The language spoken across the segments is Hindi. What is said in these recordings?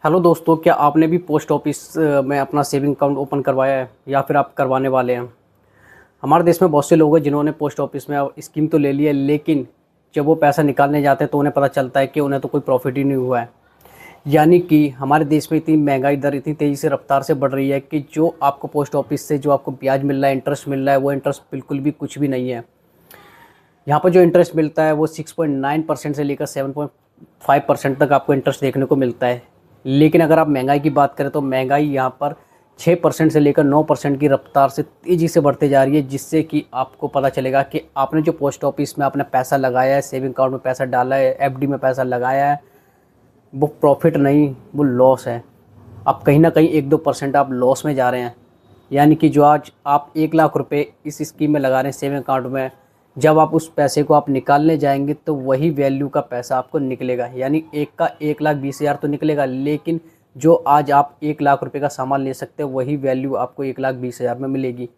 हेलो दोस्तों, क्या आपने भी पोस्ट ऑफिस में अपना सेविंग अकाउंट ओपन करवाया है या फिर आप करवाने वाले हैं। हमारे देश में बहुत से लोग हैं जिन्होंने पोस्ट ऑफिस में स्कीम तो ले ली है, लेकिन जब वो पैसा निकालने जाते हैं तो उन्हें पता चलता है कि उन्हें तो कोई प्रॉफिट ही नहीं हुआ है। यानी कि हमारे देश में इतनी महंगाई दर इतनी तेज़ी से रफ्तार से बढ़ रही है कि जो आपको पोस्ट ऑफिस से जो आपको ब्याज मिल रहा है, इंटरेस्ट मिल रहा है, वो इंटरेस्ट बिल्कुल भी कुछ भी नहीं है। यहाँ पर जो इंटरेस्ट मिलता है वो 6.9% से लेकर 7.5% तक आपको इंटरेस्ट देखने को मिलता है। लेकिन अगर आप महंगाई की बात करें तो महंगाई यहाँ पर 6% से लेकर 9% की रफ्तार से तेज़ी से बढ़ते जा रही है, जिससे कि आपको पता चलेगा कि आपने जो पोस्ट ऑफिस में आपने पैसा लगाया है, सेविंग अकाउंट में पैसा डाला है, एफडी में पैसा लगाया है, वो प्रॉफिट नहीं, वो लॉस है। आप कहीं ना कहीं 1-2% आप लॉस में जा रहे हैं। यानी कि जो आज आप 1 लाख रुपए इस स्कीम में लगा रहे हैं सेविंग अकाउंट में, जब आप उस पैसे को आप निकालने जाएंगे तो वही वैल्यू का पैसा आपको निकलेगा। यानी एक का 1,20,000 तो निकलेगा, लेकिन जो आज आप 1 लाख रुपए का सामान ले सकते हो वही वैल्यू आपको 1,20,000 में मिलेगी।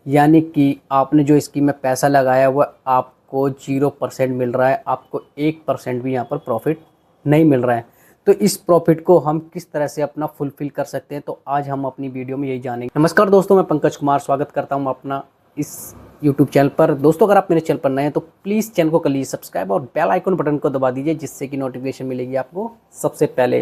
यानी कि आपने जो स्कीम में पैसा लगाया वह आपको 0% मिल रहा है, आपको 1% भी यहाँ पर प्रॉफिट नहीं मिल रहा है। तो इस प्रॉफिट को हम किस तरह से अपना फुलफ़िल कर सकते हैं, तो आज हम अपनी वीडियो में यही जानेंगे। नमस्कार दोस्तों, मैं पंकज कुमार स्वागत करता हूं अपना इस यूट्यूब चैनल पर। दोस्तों, अगर आप मेरे चैनल पर नए हैं तो प्लीज़ चैनल को कर लीजिए सब्सक्राइब और बेल आइकन बटन को दबा दीजिए, जिससे कि नोटिफिकेशन मिलेगी आपको सबसे पहले।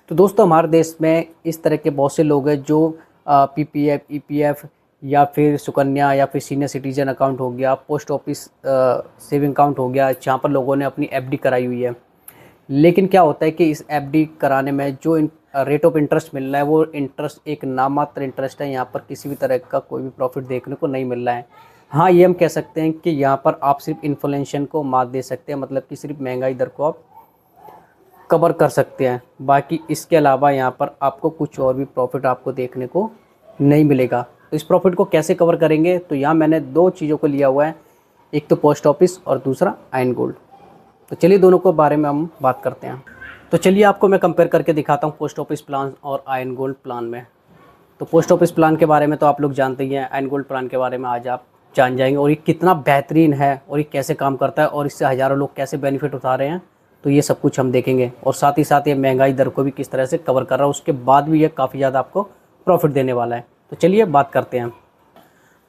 तो दोस्तों, हमारे देश में इस तरह के बहुत से लोग हैं जो पीपीएफ, ईपीएफ या फिर सुकन्या या फिर सीनियर सिटीजन अकाउंट हो गया, पोस्ट ऑफिस सेविंग अकाउंट हो गया, जहाँ पर लोगों ने अपनी एफडी कराई हुई है। लेकिन क्या होता है कि इस एफडी कराने में जो रेट ऑफ इंटरेस्ट मिल रहा है वो इंटरेस्ट एक नामात्र इंटरेस्ट है। यहाँ पर किसी भी तरह का कोई भी प्रॉफिट देखने को नहीं मिल रहा है। हाँ, ये हम कह सकते हैं कि यहाँ पर आप सिर्फ इन्फ्लेशन को मात दे सकते हैं, मतलब कि सिर्फ महंगाई दर को आप कवर कर सकते हैं। बाकी इसके अलावा यहाँ पर आपको कुछ और भी प्रॉफिट आपको देखने को नहीं मिलेगा। तो इस प्रॉफिट को कैसे कवर करेंगे, तो यहाँ मैंने दो चीज़ों को लिया हुआ है, एक तो पोस्ट ऑफिस और दूसरा आयन गोल्ड। तो चलिए दोनों के बारे में हम बात करते हैं। तो चलिए आपको मैं कंपेयर करके दिखाता हूँ पोस्ट ऑफिस प्लान और आयन गोल्ड प्लान में। तो पोस्ट ऑफिस प्लान के बारे में तो आप लोग जानते ही हैं, आयन गोल्ड प्लान के बारे में आज आप जान जाएंगे और ये कितना बेहतरीन है और ये कैसे काम करता है और इससे हज़ारों लोग कैसे बेनिफिट उठा रहे हैं। तो ये सब कुछ हम देखेंगे और साथ ही साथ ये महंगाई दर को भी किस तरह से कवर कर रहा है, उसके बाद भी ये काफ़ी ज़्यादा आपको प्रॉफिट देने वाला है। तो चलिए बात करते हैं।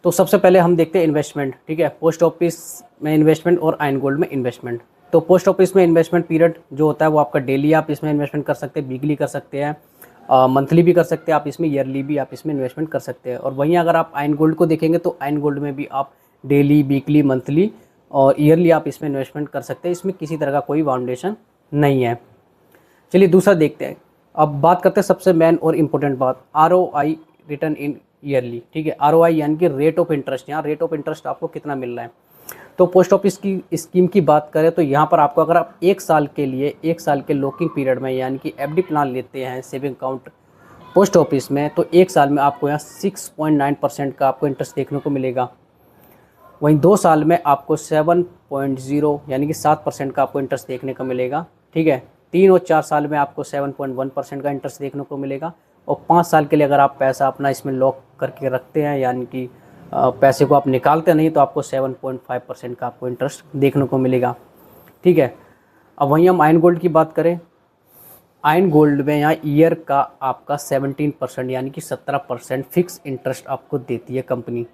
तो सबसे पहले हम देखते हैं इन्वेस्टमेंट। ठीक है, पोस्ट ऑफिस में इन्वेस्टमेंट और आयन गोल्ड में इन्वेस्टमेंट। तो पोस्ट ऑफिस में इन्वेस्टमेंट पीरियड जो होता है वो आपका डेली आप इसमें इन्वेस्टमेंट कर सकते हैं, वीकली कर सकते हैं, मंथली भी कर सकते हैं आप इसमें, ईयरली भी आप इसमें इन्वेस्टमेंट कर सकते हैं। और वहीं अगर आप आयन गोल्ड को देखेंगे तो आयन गोल्ड में भी आप डेली, वीकली, मंथली और ईयरली आप इसमें इन्वेस्टमेंट कर सकते हैं। इसमें किसी तरह का कोई फाउंडेशन नहीं है। चलिए दूसरा देखते हैं। अब बात करते हैं सबसे मेन और इम्पोर्टेंट बात, ROI, रिटर्न इन ईयरली। ठीक है, ROI यानी कि रेट ऑफ इंटरेस्ट। यहाँ रेट ऑफ इंटरेस्ट आपको कितना मिल रहा है। तो पोस्ट ऑफिस की स्कीम की बात करें तो यहाँ पर आपको अगर आप 1 साल के लिए 1 साल के लॉकिंग पीरियड में यानी कि एफडी प्लान लेते हैं सेविंग अकाउंट पोस्ट ऑफिस में, तो 1 साल में आपको यहाँ 6.9% का आपको इंटरेस्ट देखने को मिलेगा। वहीं 2 साल में आपको 7.0 यानी कि 7% का आपको इंटरेस्ट देखने को मिलेगा। ठीक है, 3 और 4 साल में आपको 7.1% का इंटरेस्ट देखने को मिलेगा। और 5 साल के लिए अगर आप पैसा अपना इसमें लॉक करके रखते हैं यानी कि पैसे को आप निकालते नहीं, तो आपको 7.5% का आपको इंटरेस्ट देखने को मिलेगा। ठीक है, अब वहीं हम आयन गोल्ड की बात करें। आयन गोल्ड में यहाँ ईयर का आपका 17% यानी कि 17% फिक्स इंटरेस्ट आपको देती है कंपनी।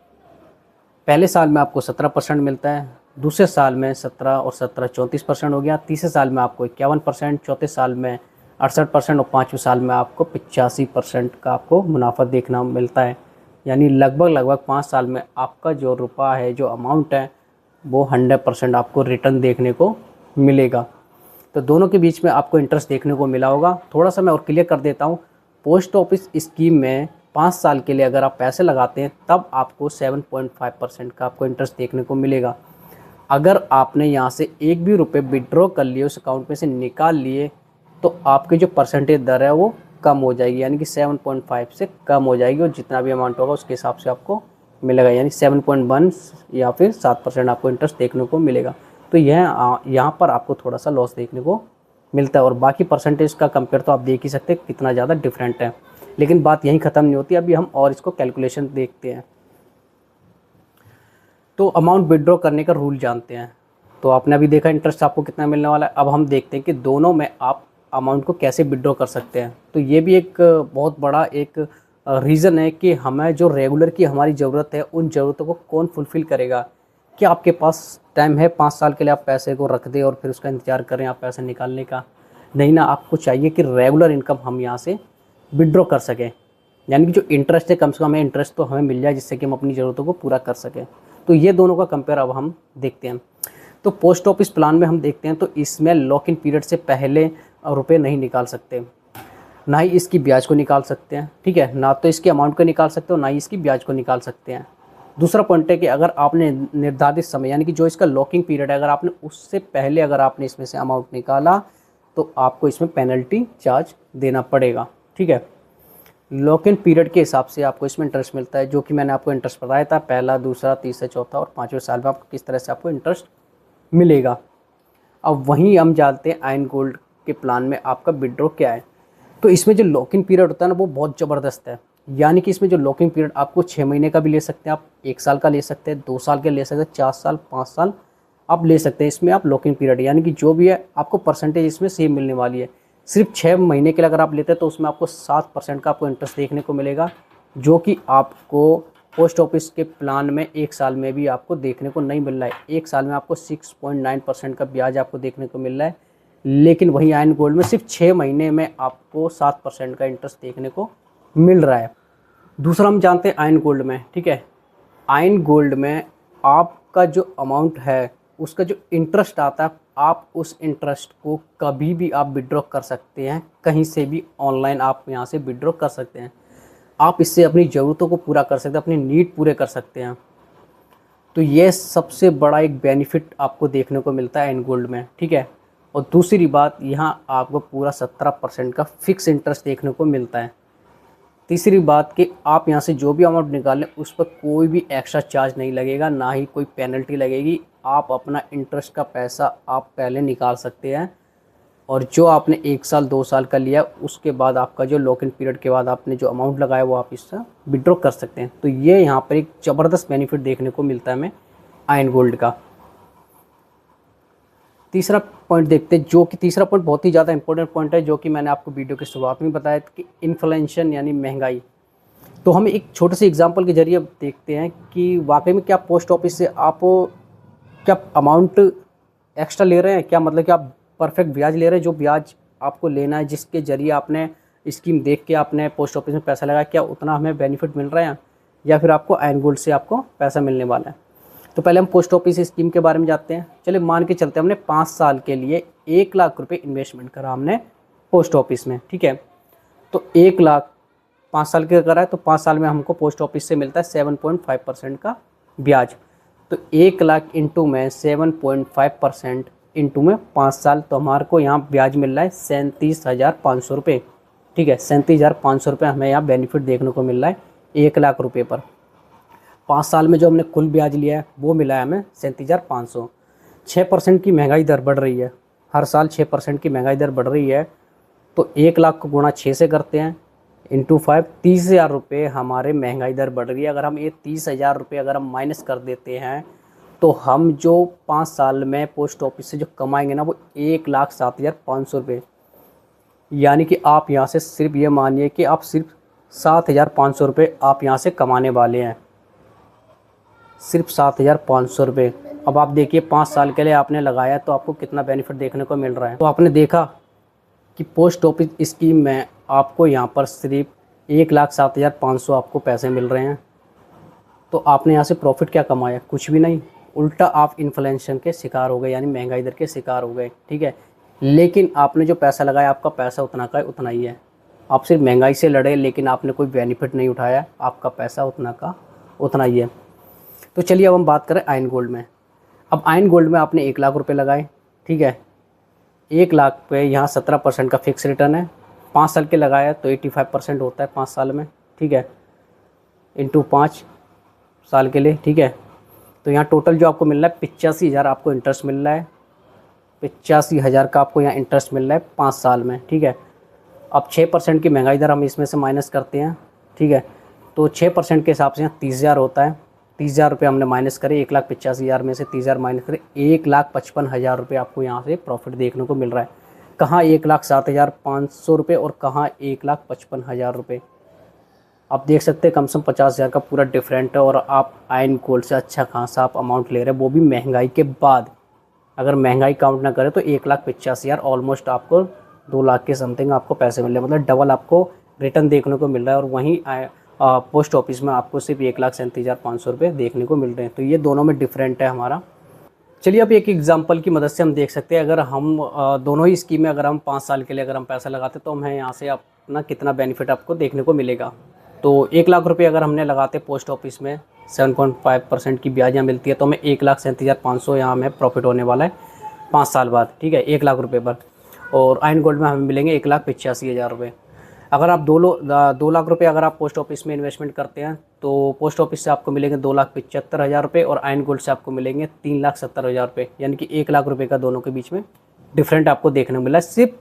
पहले साल में आपको 17% मिलता है, दूसरे साल में 17 और 17 34% हो गया, तीसरे साल में आपको 51%, चौथे साल में 68% और पाँचवें साल में आपको 85% का आपको मुनाफा देखना मिलता है। यानी लगभग 5 साल में आपका जो रुपया है, जो अमाउंट है, वो 100% आपको रिटर्न देखने को मिलेगा। तो दोनों के बीच में आपको इंटरेस्ट देखने को मिला होगा। थोड़ा सा मैं और क्लियर कर देता हूँ। पोस्ट ऑफिस स्कीम में 5 साल के लिए अगर आप पैसे लगाते हैं तब आपको 7.5% का आपको इंटरेस्ट देखने को मिलेगा। अगर आपने यहाँ से एक भी रुपये विड्रॉ कर लिए, उस अकाउंट में से निकाल लिए, तो आपकी जो परसेंटेज दर है वो कम हो जाएगी, यानी कि 7.5 से कम हो जाएगी और जितना भी अमाउंट होगा उसके हिसाब से आपको मिलेगा। यानी 7.1 या फिर 7% आपको इंटरेस्ट देखने को मिलेगा। तो यह यहाँ पर आपको थोड़ा सा लॉस देखने को मिलता है और बाकी परसेंटेज का कंपेयर तो आप देख ही सकते हैं कितना ज़्यादा डिफरेंट है। लेकिन बात यहीं ख़त्म नहीं होती, अभी हम और इसको कैलकुलेशन देखते हैं। तो अमाउंट विड्रॉ करने का रूल जानते हैं। तो आपने अभी देखा इंटरेस्ट आपको कितना मिलने वाला है। अब हम देखते हैं कि दोनों में आप अमाउंट को कैसे विड्रॉ कर सकते हैं। तो ये भी एक बहुत बड़ा एक रीज़न है कि हमें जो रेगुलर की हमारी ज़रूरत है उन ज़रूरतों को कौन फुलफ़िल करेगा। क्या आपके पास टाइम है 5 साल के लिए आप पैसे को रख दें और फिर उसका इंतज़ार करें आप पैसे निकालने का? नहीं ना, आपको चाहिए कि रेगुलर इनकम हम यहाँ से विड्रॉ कर सकें, यानी कि जो इंटरेस्ट है कम से कम हमें इंटरेस्ट तो हमें मिल जाए जिससे कि हम अपनी ज़रूरतों को पूरा कर सकें। तो ये दोनों का कंपेयर अब हम देखते हैं। तो पोस्ट ऑफिस प्लान में हम देखते हैं तो इसमें लॉक इन पीरियड से पहले रुपए नहीं निकाल सकते, ना ही इसकी ब्याज को निकाल सकते हैं, ठीक है, ना तो इसकी अमाउंट को निकाल सकते हो ना ही इसकी ब्याज को निकाल सकते हैं। दूसरा पॉइंट है कि अगर आपने निर्धारित समय यानी कि जो इसका लॉकिंग पीरियड है अगर आपने उससे पहले अगर आपने इसमें से अमाउंट निकाला तो आपको इसमें पेनल्टी चार्ज देना पड़ेगा, ठीक है। लॉक इन पीरियड के हिसाब से आपको इसमें इंटरेस्ट मिलता है, जो कि मैंने आपको इंटरेस्ट बताया था, पहला, दूसरा, तीसरा, चौथा और 5वें साल में आपको किस तरह से आपको इंटरेस्ट मिलेगा। अब वहीं हम जानते हैं आयन गोल्ड के प्लान में आपका विड्रॉ क्या है। तो इसमें जो लॉक इन पीरियड होता है ना वो बहुत ज़बरदस्त है, यानी कि इसमें जो लॉक इन पीरियड आपको 6 महीने का भी ले सकते हैं, आप 1 साल का ले सकते हैं, 2 साल का ले सकते हैं, 4 साल, 5 साल आप ले सकते हैं। इसमें आप लॉक इन पीरियड यानी कि जो भी है आपको परसेंटेज इसमें सेम मिलने वाली है। सिर्फ 6 महीने के लिए अगर आप लेते हैं तो उसमें आपको 7% का आपको इंटरेस्ट देखने को मिलेगा, जो कि आपको पोस्ट ऑफिस के प्लान में 1 साल में भी आपको देखने को नहीं मिल रहा है। 1 साल में आपको 6.9% का ब्याज आपको देखने को मिल रहा है, लेकिन वहीं आयन गोल्ड में सिर्फ 6 महीने में आपको 7% का इंटरेस्ट देखने को मिल रहा है। दूसरा हम जानते हैं आयन गोल्ड में, ठीक है, आयन गोल्ड में आपका जो अमाउंट है उसका जो इंटरेस्ट आता है आप उस इंटरेस्ट को कभी भी आप विड्रॉ कर सकते हैं, कहीं से भी ऑनलाइन आप यहाँ से विड्रॉ कर सकते हैं। आप इससे अपनी ज़रूरतों को पूरा कर सकते हैं, अपनी नीड पूरे कर सकते हैं। तो ये सबसे बड़ा एक बेनिफिट आपको देखने को मिलता है आयन गोल्ड में, ठीक है। और दूसरी बात, यहाँ आपको पूरा 17% का फिक्स इंटरेस्ट देखने को मिलता है। तीसरी बात कि आप यहाँ से जो भी अमाउंट निकालें उस पर कोई भी एक्स्ट्रा चार्ज नहीं लगेगा, ना ही कोई पेनल्टी लगेगी। आप अपना इंटरेस्ट का पैसा आप पहले निकाल सकते हैं और जो आपने 1 साल 2 साल का लिया उसके बाद आपका जो लॉक इन पीरियड के बाद आपने जो अमाउंट लगाया वो आप इससे विड्रॉ कर सकते हैं। तो ये यहाँ पर एक ज़बरदस्त बेनिफिट देखने को मिलता है हमें आयन गोल्ड का। तीसरा पॉइंट देखते हैं, जो कि तीसरा पॉइंट बहुत ही ज़्यादा इंपॉर्टेंट पॉइंट है, जो कि मैंने आपको वीडियो की शुरुआत में बताया कि इन्फ्लेशन यानी महंगाई। तो हम एक छोटे से एग्जांपल के जरिए देखते हैं कि वाकई में क्या पोस्ट ऑफिस से आप क्या अमाउंट एक्स्ट्रा ले रहे हैं, क्या मतलब कि आप परफेक्ट ब्याज ले रहे हैं, जो ब्याज आपको लेना है जिसके ज़रिए आपने स्कीम देख के आपने पोस्ट ऑफिस में पैसा लगाया, क्या उतना हमें बेनिफिट मिल रहा है या फिर आपको आयन गोल्ड से आपको पैसा मिलने वाला है। तो पहले हम पोस्ट ऑफिस स्कीम के बारे में जानते हैं। चलिए मान के चलते हैं हमने 5 साल के लिए 1 लाख रुपए इन्वेस्टमेंट करा हमने पोस्ट ऑफिस में, ठीक है। तो 1 लाख 5 साल के करा है तो 5 साल में हमको पोस्ट ऑफिस से मिलता है 7.5% का ब्याज। तो 1 लाख इंटू में 7.5% इंटू में 5 साल, तो हमारे को यहाँ ब्याज मिल रहा है 37,500 रुपये, ठीक है। 37,500 रुपये हमें यहाँ बेनिफिट देखने को मिल रहा है 1 लाख रुपये पर। 5 साल में जो हमने कुल ब्याज लिया है वो मिला है हमें 37,500। 6% की महंगाई दर बढ़ रही है, हर साल 6% की महंगाई दर बढ़ रही है। तो 1 लाख को गुणा 6 से करते हैं इंटू 5, 30,000 रुपये हमारे महंगाई दर बढ़ रही है। अगर हम ये 30,000 रुपये अगर हम माइनस कर देते हैं तो हम जो 5 साल में पोस्ट ऑफिस से जो कमाएंगे ना वो 1,07,500 रुपये, यानी कि आप यहाँ से सिर्फ ये मानिए कि आप सिर्फ 7,500 रुपये आप यहाँ से कमाने वाले हैं, सिर्फ 7,500 रुपये। अब आप देखिए 5 साल के लिए आपने लगाया तो आपको कितना बेनिफिट देखने को मिल रहा है। तो आपने देखा कि पोस्ट ऑफिस स्कीम में आपको यहाँ पर सिर्फ 1,07,500 आपको पैसे मिल रहे हैं। तो आपने यहाँ से प्रॉफिट क्या कमाया? कुछ भी नहीं, उल्टा आप इन्फ्लेशन के शिकार हो गए, यानी महंगाई दर के शिकार हो गए, ठीक है। लेकिन आपने जो पैसा लगाया आपका पैसा उतना का उतना ही है। आप सिर्फ महंगाई से लड़े लेकिन आपने कोई बेनिफिट नहीं उठाया, आपका पैसा उतना का उतना ही है। तो चलिए अब हम बात करें आयन गोल्ड में। अब आयन गोल्ड में आपने 1 लाख रुपए लगाए, ठीक है। 1 लाख पे यहाँ 17% का फिक्स रिटर्न है। 5 साल के लगाया तो 85% होता है 5 साल में, ठीक है, इंटू 5 साल के लिए, ठीक है। तो यहाँ टोटल जो आपको मिल रहा है 85,000 आपको इंटरेस्ट मिल रहा है, 85,000 का आपको यहाँ इंटरेस्ट मिल रहा है 5 साल में, ठीक है। अब 6% की महंगाई दर हम इसमें से माइनस करते हैं, ठीक है। तो 6% के हिसाब से यहाँ 30,000 होता है। 30,000 रुपये हमने माइनस करे, 1,85,000 में से 30,000 माइनस करें, 1,55,000 रुपये आपको यहाँ से प्रॉफिट देखने को मिल रहा है। कहाँ 1,07,500 रुपये और कहाँ 1,55,000 रुपये। आप देख सकते हैं कम से कम 50,000 का पूरा डिफरेंट है। और आप आयन गोल्ड से अच्छा खासा आप अमाउंट ले रहे हैं, वो भी महंगाई के बाद। अगर महंगाई काउंट ना करें तो 1,85,000 ऑलमोस्ट आपको 2 लाख के समथिंग आपको पैसे मिल रहे हैं, मतलब डबल आपको रिटर्न देखने को मिल रहा है। और वहीं पोस्ट ऑफिस में आपको सिर्फ 1,37,500 रुपये देखने को मिल रहे हैं। तो ये दोनों में डिफरेंट है हमारा। चलिए अब एक एग्जांपल की मदद से हम देख सकते हैं, अगर हम दोनों ही स्कीम में अगर हम 5 साल के लिए अगर हम पैसा लगाते तो हमें यहाँ से अपना कितना बेनिफिट आपको देखने को मिलेगा। तो 1 लाख रुपये अगर हमने लगाते पोस्ट ऑफिस में 7.5% की ब्याज यहाँ मिलती है, तो हमें 1,37,500 यहाँ हमें प्रॉफिट होने वाला है 5 साल बाद, ठीक है, 1 लाख रुपये पर। और आयन गोल्ड में हमें मिलेंगे 1,85,000 रुपये। अगर आप 2 लाख रुपये अगर आप पोस्ट ऑफिस में इन्वेस्टमेंट करते हैं तो पोस्ट ऑफिस से आपको मिलेंगे 2,75,000 रुपये और आयन गोल्ड से आपको मिलेंगे 3,70,000 रुपये, यानी कि 1 लाख रुपये का दोनों के बीच में डिफरेंट आपको देखने को मिला है सिर्फ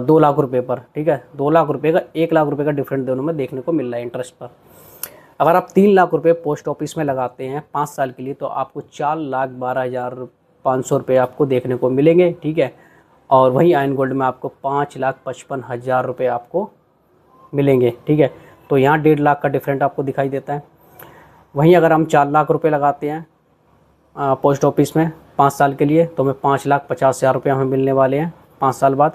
2 लाख रुपये पर, ठीक है। 2 लाख रुपये का 1 लाख रुपये का डिफरेंट दोनों में देखने को मिल रहा है इंटरेस्ट पर। अगर आप 3 लाख रुपये पोस्ट ऑफिस में लगाते हैं 5 साल के लिए तो आपको 4,12,500 रुपये आपको देखने को मिलेंगे, ठीक है। और वहीं आयन गोल्ड में आपको 5,55,000 रुपये आपको मिलेंगे, ठीक है। तो यहाँ 1.5 लाख का डिफरेंट आपको दिखाई देता है। वहीं अगर हम 4 लाख रुपये लगाते हैं पोस्ट ऑफिस में 5 साल के लिए तो हमें 5,50,000 रुपये हमें मिलने वाले हैं 5 साल बाद।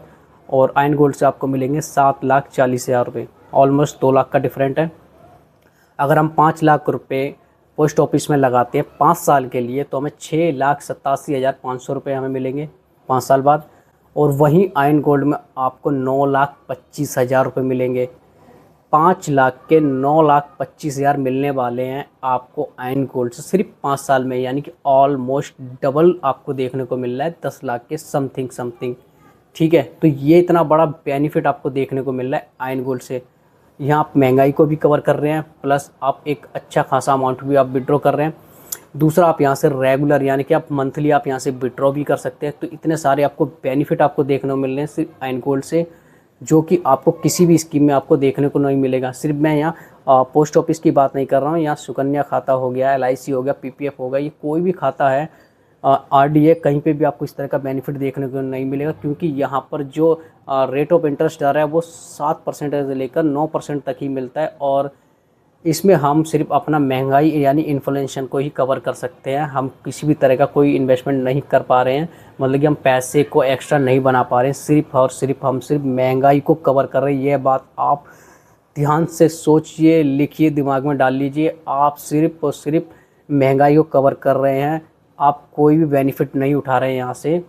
और आयन गोल्ड से आपको मिलेंगे 7,40,000 रुपये, ऑलमोस्ट 2 लाख का डिफरेंट है। अगर हम 5 लाख रुपये पोस्ट ऑफिस में लगाते हैं 5 साल के लिए तो हमें 6,87,500 रुपये हमें मिलेंगे 5 साल बाद। और वहीं आयन गोल्ड में आपको 9,25,000 रुपये मिलेंगे। 5 लाख के 9,25,000 मिलने वाले हैं आपको आयन गोल्ड से सिर्फ 5 साल में, यानी कि ऑलमोस्ट डबल आपको देखने को मिल रहा है 10 लाख के समथिंग, ठीक है। तो ये इतना बड़ा बेनिफिट आपको देखने को मिल रहा है आयन गोल्ड से। यहाँ आप महंगाई को भी कवर कर रहे हैं, प्लस आप एक अच्छा खासा अमाउंट भी आप विड्रॉ कर रहे हैं। दूसरा, आप यहाँ से रेगुलर यानी कि आप मंथली आप यहाँ से विड्रॉ भी कर सकते हैं। तो इतने सारे आपको बेनिफिट आपको देखने को मिल रहे हैं सिर्फ आयन गोल्ड से, जो कि आपको किसी भी स्कीम में आपको देखने को नहीं मिलेगा। सिर्फ मैं यहाँ पोस्ट ऑफिस की बात नहीं कर रहा हूँ, यहाँ सुकन्या खाता हो गया, LIC हो गया, PPF हो गया, ये कोई भी खाता है, RDA, कहीं पे भी आपको इस तरह का बेनिफिट देखने को नहीं मिलेगा। क्योंकि यहाँ पर जो रेट ऑफ इंटरेस्ट आ रहा है वो 7% से लेकर 9% तक ही मिलता है। और इसमें हम सिर्फ अपना महंगाई यानी इन्फ्लेशन को ही कवर कर सकते हैं। हम किसी भी तरह का कोई इन्वेस्टमेंट नहीं कर पा रहे हैं, मतलब कि हम पैसे को एक्स्ट्रा नहीं बना पा रहे हैं, सिर्फ और सिर्फ हम सिर्फ महंगाई को कवर कर रहे हैं। ये बात आप ध्यान से सोचिए, लिखिए, दिमाग में डाल लीजिए। आप सिर्फ और सिर्फ महंगाई को कवर कर रहे हैं, आप कोई भी बेनिफिट नहीं उठा रहे हैं यहाँ से।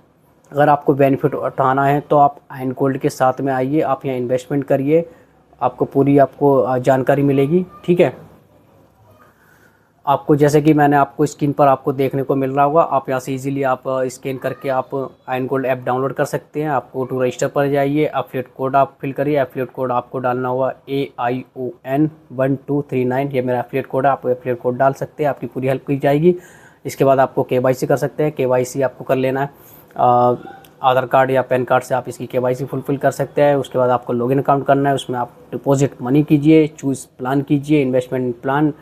अगर आपको बेनिफिट उठाना है तो आप आयन गोल्ड के साथ में आइए, आप यहाँ इन्वेस्टमेंट करिए, आपको पूरी आपको जानकारी मिलेगी, ठीक है। आपको जैसे कि मैंने आपको स्क्रीन पर आपको देखने को मिल रहा होगा, आप यहाँ से इजीली आप स्कैन करके आप आयन गोल्ड ऐप डाउनलोड कर सकते हैं। आपको टू रजिस्टर पर जाइए, एफिलिएट कोड आप फिल करिए। एफिलिएट कोड आपको डालना होगा AION1239, ये मेरा एफिलिएट कोड है। आप एफिलिएट कोड डाल सकते हैं, आपकी पूरी हेल्प की जाएगी। इसके बाद आपको KYC कर सकते हैं। KYC आपको कर लेना है, आधार कार्ड या पैन कार्ड से आप इसकी KYC फुलफिल कर सकते हैं। उसके बाद आपको लॉगिन अकाउंट करना है, उसमें आप डिपॉजिट मनी कीजिए, चूज़ प्लान कीजिए, इन्वेस्टमेंट प्लान,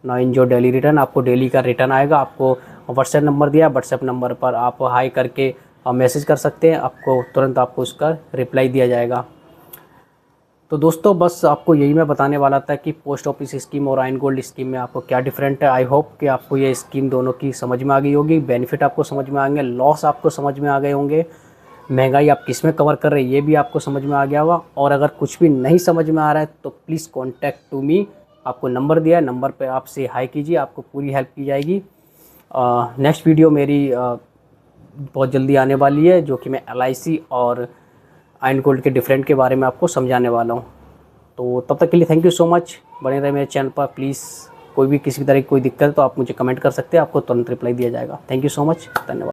ना एंजॉय डेली रिटर्न। आपको डेली का रिटर्न आएगा। आपको व्हाट्सएप नंबर दिया, व्हाट्सएप नंबर पर आप हाई करके मैसेज कर सकते हैं, आपको तुरंत आपको उसका रिप्लाई दिया जाएगा। तो दोस्तों बस आपको यही मैं बताने वाला था कि पोस्ट ऑफिस स्कीम और आयन गोल्ड स्कीम में आपको क्या डिफरेंट है। आई होप कि आपको ये स्कीम दोनों की समझ में आ गई होगी, बेनिफिट आपको समझ में आएंगे, लॉस आपको समझ में आ गए होंगे, महंगाई आप किस में कवर कर रहे हैं ये भी आपको समझ में आ गया होगा। और अगर कुछ भी नहीं समझ में आ रहा है तो प्लीज़ कॉन्टैक्ट टू मी, आपको नंबर दिया है, नंबर पर आपसे हाई कीजिए, आपको पूरी हेल्प की जाएगी। नेक्स्ट वीडियो मेरी बहुत जल्दी आने वाली है, जो कि मैं LIC और आयन गोल्ड के डिफरेंट के बारे में आपको समझाने वाला हूँ। तो तब तक के लिए थैंक यू सो मच, बने रहे मेरे चैनल पर। प्लीज़ कोई भी किसी तरह की कोई दिक्कत है तो आप मुझे कमेंट कर सकते हैं, आपको तुरंत रिप्लाई दिया जाएगा। थैंक यू सो मच, धन्यवाद।